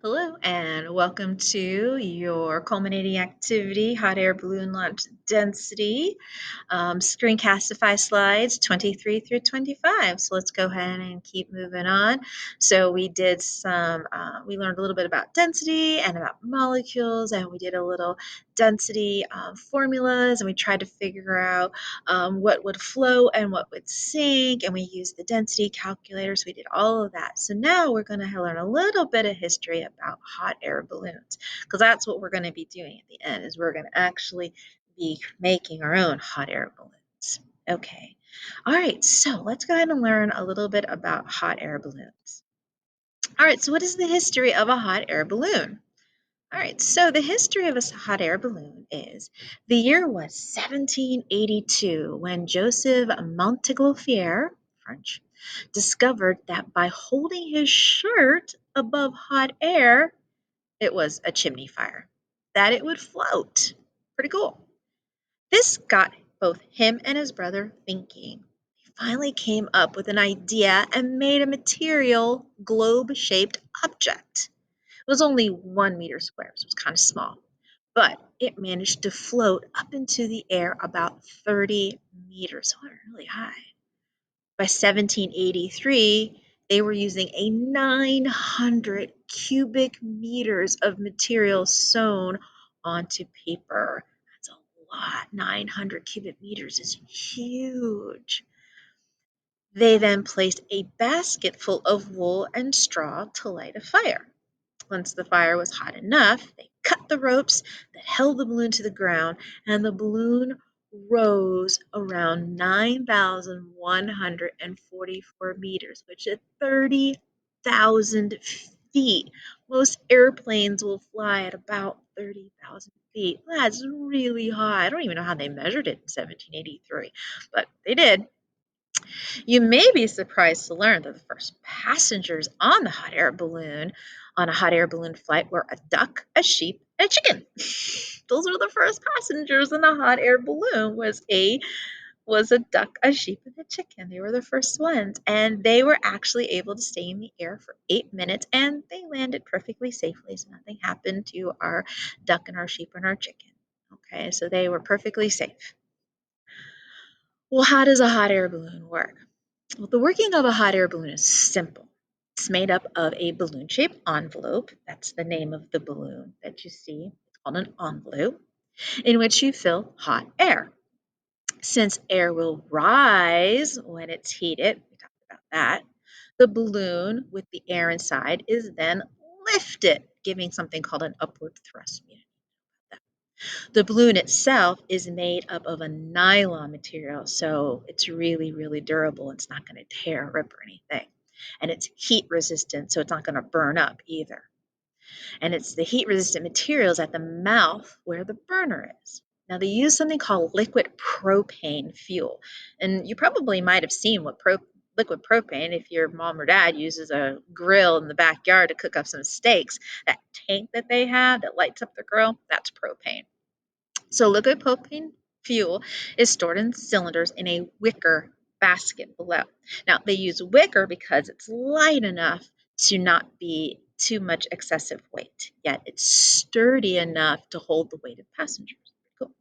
Hello, and welcome to your culminating activity, hot air balloon launch density, screencastify slides 23 through 25. So let's go ahead and keep moving on. So we learned a little bit about density and about molecules, and we did a little density formulas, and we tried to figure out what would flow and what would sink, and we used the density calculators. We did all of that. So now we're going to learn a little bit of history about hot air balloons, because that's what we're going to be doing at the end, is we're going to actually be making our own hot air balloons. Okay. All right, so let's go ahead and learn a little bit about hot air balloons. All right, so what is the history of a hot air balloon? All right, so the history of a hot air balloon is the year was 1782 when Joseph Montgolfier, French, discovered that by holding his shirt above hot air, it was a chimney fire, that it would float. Pretty cool. This got both him and his brother thinking. He finally came up with an idea and made a material globe-shaped object. It was only 1 meter square, so it was kind of small, but it managed to float up into the air about 30 meters, so it went really high. By 1783, they were using a 900 cubic meters of material sewn onto paper. That's a lot. 900 cubic meters is huge. They then placed a basket full of wool and straw to light a fire. Once the fire was hot enough, they cut the ropes that held the balloon to the ground, and the balloon rose around 9,144 meters, which is 30,000 feet. Most airplanes will fly at about 30,000 feet. That's really high. I don't even know how they measured it in 1783, but they did. You may be surprised to learn that the first passengers on a hot air balloon flight, were a duck, a sheep, and a chicken. Those were the first passengers in a hot air balloon. Was a duck, a sheep, and a chicken. They were the first ones, and they were actually able to stay in the air for 8 minutes, and they landed perfectly safely. So nothing happened to our duck and our sheep and our chicken. Okay, so they were perfectly safe. Well, how does a hot air balloon work? Well, the working of a hot air balloon is simple. It's made up of a balloon-shaped envelope. That's the name of the balloon that you see. It's called an envelope, in which you fill hot air. Since air will rise when it's heated, we talked about that, the balloon with the air inside is then lifted, giving something called an upward thrust. The balloon itself is made up of a nylon material, so it's really, really durable. It's not going to tear or rip or anything. And it's heat resistant, so it's not going to burn up either. And it's the heat resistant materials at the mouth where the burner is. Now, they use something called liquid propane fuel. And you probably might have seen what liquid propane, if your mom or dad uses a grill in the backyard to cook up some steaks, that tank that they have that lights up the grill, that's propane. So liquid propane fuel is stored in cylinders in a wicker basket below. Now, they use wicker because it's light enough to not be too much excessive weight, yet it's sturdy enough to hold the weight of passengers. Cool.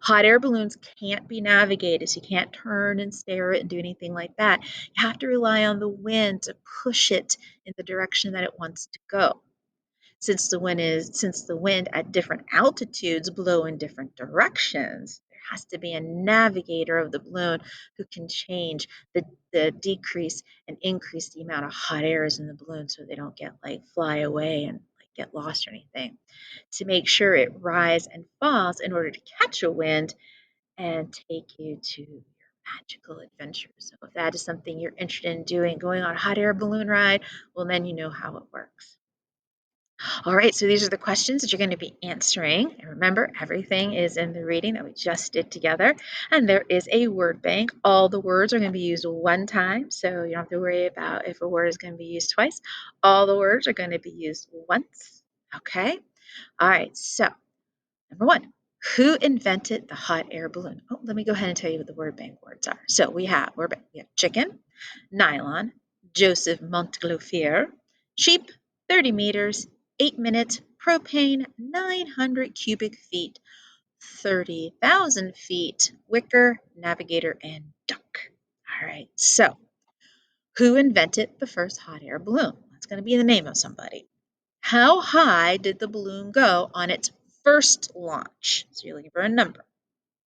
Hot air balloons can't be navigated, so you can't turn and steer it and do anything like that. You have to rely on the wind to push it in the direction that it wants to go. Since the wind at different altitudes blow in different directions, there has to be a navigator of the balloon who can change the decrease and increase the amount of hot air is in the balloon so they don't get fly away and get lost or anything, to make sure it rise and falls in order to catch a wind and take you to your magical adventure. So if that is something you're interested in doing, going on a hot air balloon ride, well, then you know how it works. All right, so these are the questions that you're going to be answering. And remember, everything is in the reading that we just did together. And there is a word bank. All the words are going to be used one time, so you don't have to worry about if a word is going to be used twice. All the words are going to be used once. Okay? All right, so number one, who invented the hot air balloon? Oh, let me go ahead and tell you what the word bank words are. So we have chicken, nylon, Joseph Montgolfier, sheep, 30 meters, 8 minutes, propane, 900 cubic feet, 30,000 feet, wicker, navigator, and duck. All right, so who invented the first hot air balloon? That's going to be the name of somebody. How high did the balloon go on its first launch? So you're looking for a number.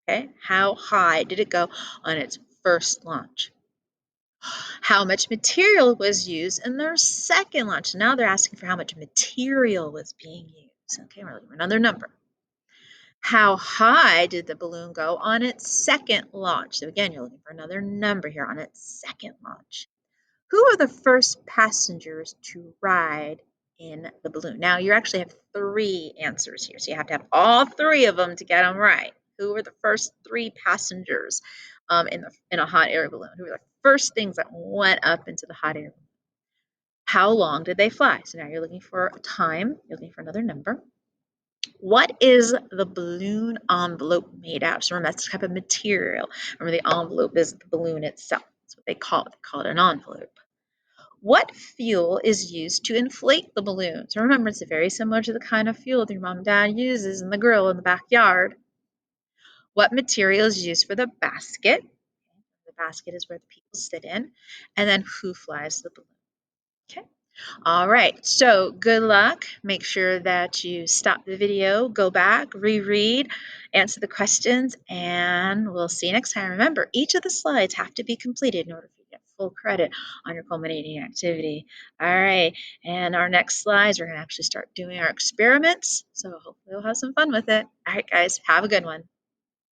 Okay, how high did it go on its first launch? How much material was used in their second launch? Now they're asking for how much material was being used. Okay, we're looking for another number. How high did the balloon go on its second launch? So again, you're looking for another number here on its second launch. Who are the first passengers to ride in the balloon? Now you actually have 3 answers here, so you have to have all 3 of them to get them right. Who were the first 3 passengers in a hot air balloon? Who were the first things that went up into the hot air balloon? How long did they fly? So now you're looking for a time. You're looking for another number. What is the balloon envelope made out of? So remember, that's the type of material. Remember, the envelope is the balloon itself. That's what they call it. They call it an envelope. What fuel is used to inflate the balloon? So remember, it's very similar to the kind of fuel that your mom and dad uses in the grill in the backyard. What material is used for the basket? The basket is where the people sit in. And then who flies the balloon? Okay. All right, so good luck. Make sure that you stop the video, go back, reread, answer the questions, and we'll see you next time. Remember, each of the slides have to be completed in order for you to get full credit on your culminating activity. All right, and our next slides, we're going to actually start doing our experiments, so hopefully we'll have some fun with it. All right, guys, have a good one.